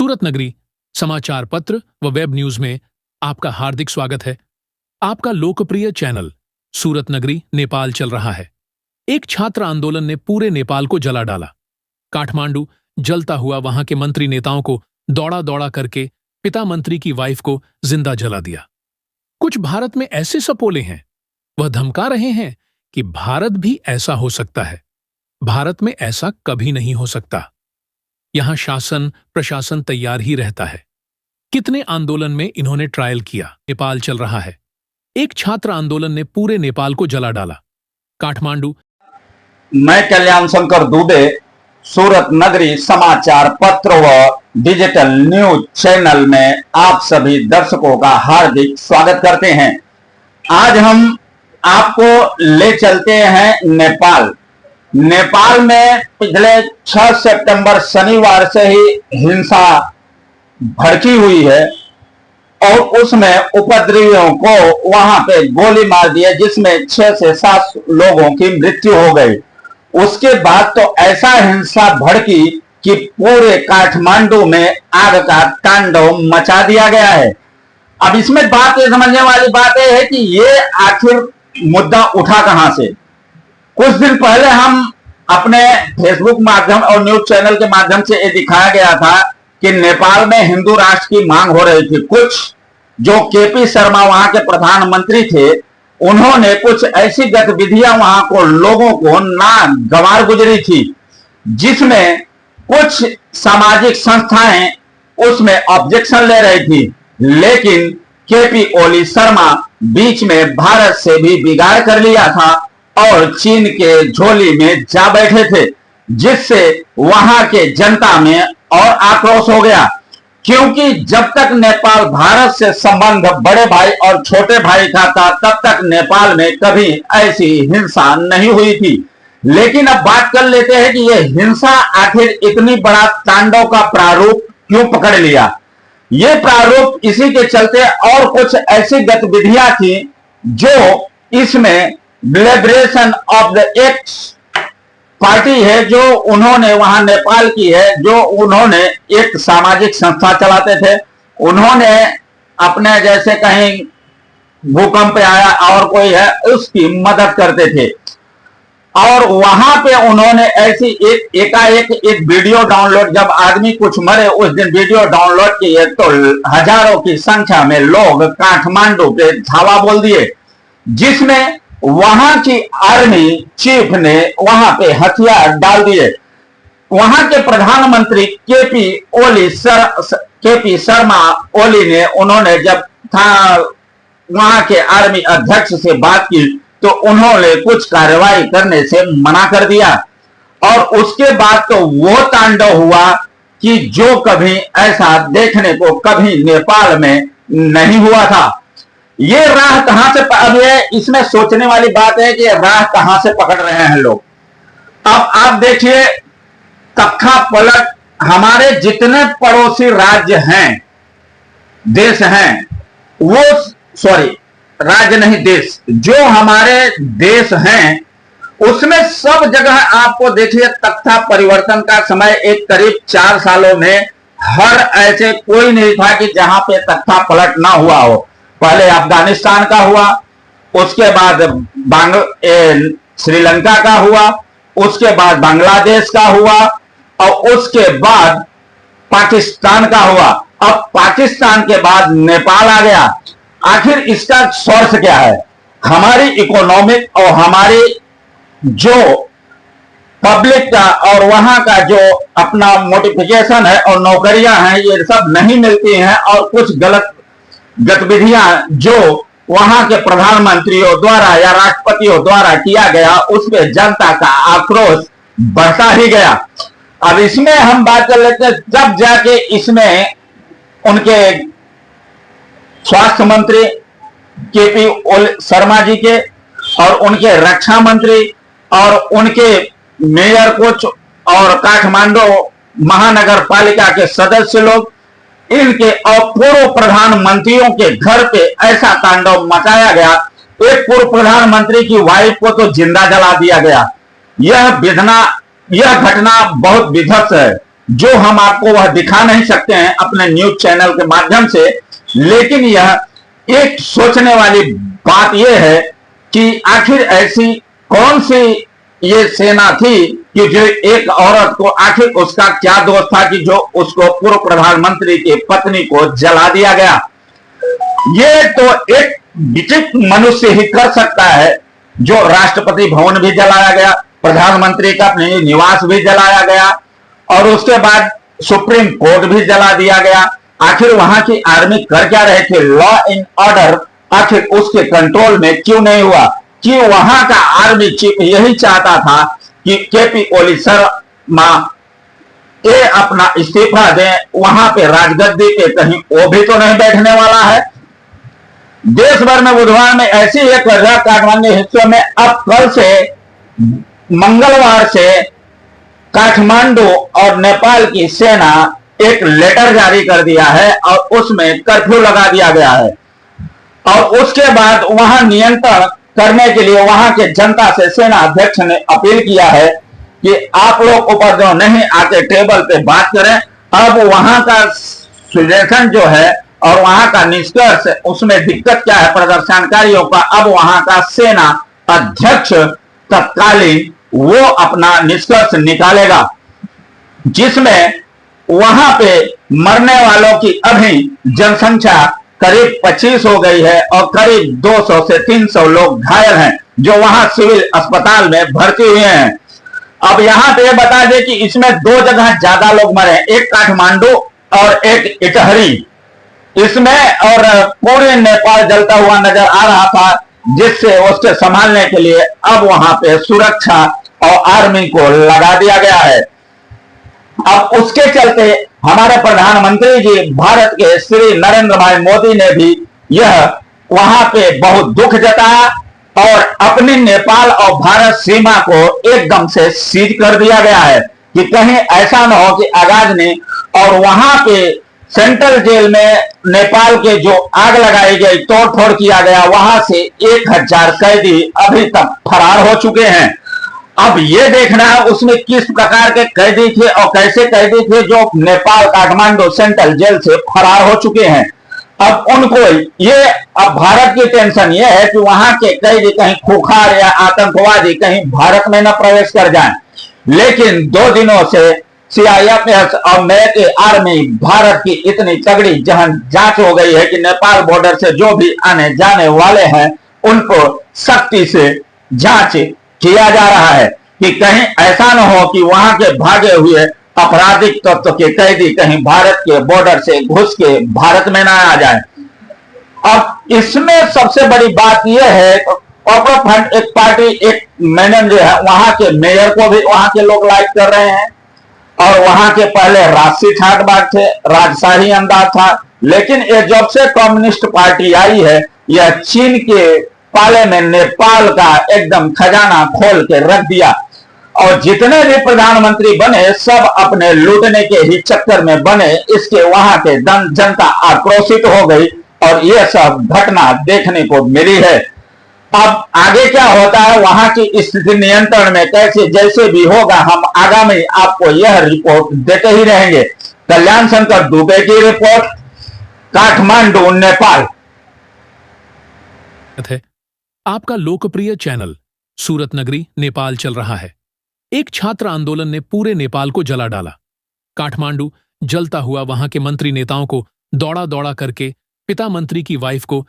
सूरत नगरी समाचार पत्र व वेब न्यूज में आपका हार्दिक स्वागत है। आपका लोकप्रिय चैनल सूरत नगरी नेपाल चल रहा है। एक छात्र आंदोलन ने पूरे नेपाल को जला डाला। काठमांडू जलता हुआ वहां के मंत्री नेताओं को दौड़ा दौड़ा करके पिता मंत्री की वाइफ को जिंदा जला दिया। कुछ भारत में ऐसे सपोले हैं, वह धमका रहे हैं कि भारत भी ऐसा हो सकता है। भारत में ऐसा कभी नहीं हो सकता। यहां शासन प्रशासन तैयार ही रहता है। कितने आंदोलन में इन्होंने ट्रायल किया। नेपाल चल रहा है। एक छात्र आंदोलन ने पूरे नेपाल को जला डाला। काठमांडू। मैं कल्याण शंकर दुबे सूरत नगरी समाचार पत्र व डिजिटल न्यूज चैनल में आप सभी दर्शकों का हार्दिक स्वागत करते हैं। आज हम आपको ले चलते हैं नेपाल। नेपाल में पिछले 6 सितंबर शनिवार से ही हिंसा भड़की हुई है और उसमें उपद्रवियों को वहां पे गोली मार दिया, जिसमें 6 से 7 लोगों की मृत्यु हो गई। उसके बाद तो ऐसा हिंसा भड़की कि पूरे काठमांडू में आग का तांडव मचा दिया गया है। अब इसमें बात ये समझने वाली बात है कि ये आखिर मुद्दा उठा कहां से। कुछ दिन पहले हम अपने फेसबुक माध्यम और न्यूज चैनल के माध्यम से ये दिखाया गया था कि नेपाल में हिंदू राष्ट्र की मांग हो रही थी। कुछ जो केपी शर्मा वहां के प्रधानमंत्री थे, उन्होंने कुछ ऐसी गतिविधियां वहां को लोगों को ना गंवार गुजरी थी, जिसमें कुछ सामाजिक संस्थाएं उसमें ऑब्जेक्शन ले रही थी। लेकिन केपी ओली शर्मा बीच में भारत से भी बिगाड़ कर लिया था और चीन के झोली में जा बैठे थे, जिससे वहां के जनता में और आक्रोश हो गया। क्योंकि जब तक नेपाल भारत से संबंध बड़े भाई और छोटे भाई का था, तब तक नेपाल में कभी ऐसी हिंसा नहीं हुई थी। लेकिन अब बात कर लेते हैं कि यह हिंसा आखिर इतनी बड़ा तांडव का प्रारूप क्यों पकड़ लिया। यह प्रारूप इसी के चलते और कुछ ऐसी गतिविधियां थी जो इसमें liberation of the x party है, जो उन्होंने वहां नेपाल की है, जो उन्होंने एक सामाजिक संस्था चलाते थे। उन्होंने अपने जैसे कहीं भूकंप आया और कोई है उसकी मदद करते थे, और वहां पे उन्होंने ऐसी एकाएक एक वीडियो डाउनलोड, जब आदमी कुछ मरे उस दिन वीडियो डाउनलोड किए तो हजारों की संख्या में लोग काठमांडू पे धावा बोल दिए, जिसमें वहां की आर्मी चीफ ने वहां पे हथियार डाल दिए। वहां के प्रधानमंत्री केपी शर्मा ओली ने, उन्होंने जब था वहां के आर्मी अध्यक्ष से बात की तो उन्होंने कुछ कार्रवाई करने से मना कर दिया। और उसके बाद तो वो तांडव हुआ कि जो कभी ऐसा देखने को कभी नेपाल में नहीं हुआ था। ये राह कहां से, अब ये इसमें सोचने वाली बात है कि राह कहां से पकड़ रहे हैं लोग। अब आप देखिए, तख्ता पलट हमारे जितने पड़ोसी राज्य हैं, देश हैं, वो राज्य नहीं देश, जो हमारे देश हैं उसमें सब जगह आपको देखिए तख्ता परिवर्तन का समय एक करीब 4 सालों में हर ऐसे कोई नहीं था कि जहां पे तख्ता पलट ना हुआ हो। पहले अफगानिस्तान का हुआ, उसके बाद श्रीलंका का हुआ, उसके बाद बांग्लादेश का हुआ और उसके बाद पाकिस्तान का हुआ। अब पाकिस्तान के बाद नेपाल आ गया। आखिर इसका सोर्स क्या है? हमारी इकोनॉमिक और हमारी जो पब्लिक का और वहां का जो अपना मोटिफिकेशन है और नौकरियां हैं, ये सब नहीं मिलती हैं, और कुछ गलत गतिविधियां जो वहां के प्रधानमंत्रियों द्वारा या राष्ट्रपतियों द्वारा किया गया, उसमें जनता का आक्रोश बढ़ता ही गया। अब इसमें हम बात कर लेते हैं, जब जाके इसमें उनके स्वास्थ्य मंत्री केपी शर्मा जी के और उनके रक्षा मंत्री और उनके मेयर कुछ और काठमांडू महानगर पालिका के सदस्य लोग, इनके और पूर्व प्रधानमंत्रियों के घर पे ऐसा तांडव मचाया गया। एक पूर्व प्रधानमंत्री की वाइफ को तो जिंदा जला दिया गया। यह घटना बहुत विध्वंस है। जो हम आपको वह दिखा नहीं सकते हैं अपने न्यूज चैनल के माध्यम से, लेकिन यह एक सोचने वाली बात यह है कि आखिर ऐसी कौन सी ये सेना थी कि जो एक औरत को, आखिर उसका क्या दोष था कि जो उसको पूर्व प्रधानमंत्री की पत्नी को जला दिया गया। ये तो एक विचित्र मनुष्य ही कर सकता है। जो राष्ट्रपति भवन भी जलाया गया, प्रधानमंत्री का निवास भी जलाया गया, और उसके बाद सुप्रीम कोर्ट भी जला दिया गया। आखिर वहां की आर्मी कर क्या रहे थे? लॉ एंड ऑर्डर आखिर उसके कंट्रोल में क्यों नहीं हुआ? कि वहां का आर्मी चीफ यही चाहता था कि केपी ओली शर्मा ये अपना इस्तीफा दें, वहां पे राजगद्दी पे कहीं वो भी तो नहीं बैठने वाला है। देश भर में बुधवार में ऐसी एक घटना काठमांडू हिस्सों में अब कल से मंगलवार से काठमांडू और नेपाल की सेना एक लेटर जारी कर दिया है और उसमें कर्फ्यू लगा दिया गया है। और उसके बाद वहां नियंत्रण करने के लिए वहां के जनता से सेना अध्यक्ष ने अपील किया है कि आप लोग ऊपर जो नहीं आके टेबल पे बात करें। अब वहां का सुजेशन जो है और वहां का निष्कर्ष, उसमें दिक्कत क्या है प्रदर्शनकारियों का, अब वहां का सेना अध्यक्ष तत्कालीन वो अपना निष्कर्ष निकालेगा, जिसमें वहां पे मरने वालों की अभी जनसंख्या करीब 25 हो गई है और करीब 200 से 300 लोग घायल हैं जो वहां सिविल अस्पताल में भर्ती हुए हैं। अब यहां पे बता दें कि इसमें दो जगह ज्यादा लोग मरे, एक काठमांडू और एक इटहरी इसमें, और पूरे नेपाल जलता हुआ नजर आ रहा था, जिससे उसके संभालने के लिए अब वहां पे सुरक्षा और आर्मी को लगा दिया गया है। अब उसके चलते हमारे प्रधानमंत्री जी भारत के श्री नरेंद्र भाई मोदी ने भी यह वहां पे बहुत दुख जताया और अपनी नेपाल और भारत सीमा को एकदम से सीज कर दिया गया है कि कहीं ऐसा न हो कि आगाजनी और वहां पे सेंट्रल जेल में नेपाल के जो आग लगाई गई, तोड़फोड़ किया गया, वहां से 1000 कैदी अभी तक फरार हो चुके हैं। अब ये देखना है उसमें किस प्रकार के कैदी थे और कैसे कैदी थे जो नेपाल काठमांडू सेंट्रल जेल से फरार हो चुके हैं। अब उनको ये, अब भारत की टेंशन ये है कि वहां के कैदी कहीं खुखार या आतंकवादी कहीं भारत में न प्रवेश कर जाएं। लेकिन 2 दिनों से सीआईएफ और अमेरिकी आर्मी भारत की इतनी तगड़ी जहन जांच हो गई है कि नेपाल बॉर्डर से जो भी आने जाने वाले हैं उनको सख्ती से जांच किया जा रहा है कि कहीं ऐसा न हो कि वहां के भागे हुए आपराधिक तत्व के कैदी कहीं भारत के बॉर्डर से घुस के भारत में ना आ जाए। अब इसमें सबसे बड़ी बात यह है, पॉपुलर फ्रंट एक पार्टी, एक मैंने जो है वहां के मेयर को भी वहां के लोग लाइक कर रहे हैं और वहां के पहले राजसी ठाटबाट थे, राजशाही अंदाज था, लेकिन ये जब से कम्युनिस्ट पार्टी आई है यह चीन के पाले में नेपाल का एकदम खजाना खोल के रख दिया और जितने भी प्रधानमंत्री बने सब अपने लूटने के ही चक्कर में बने। इसके वहां के जनता आक्रोशित हो गई और यह सब घटना देखने को मिली है। अब आगे क्या होता है वहां की स्थिति नियंत्रण में कैसे जैसे भी होगा हम आगामी आपको यह रिपोर्ट देते ही रहेंगे। कल्याण शंकर दुबे की रिपोर्ट, काठमांडू, नेपाल। आपका लोकप्रिय चैनल सूरत नगरी नेपाल चल रहा है। एक छात्र आंदोलन ने पूरे नेपाल को जला डाला। काठमांडू जलता हुआ वहां के मंत्री नेताओं को दौड़ा दौड़ा करके पिता मंत्री की वाइफ को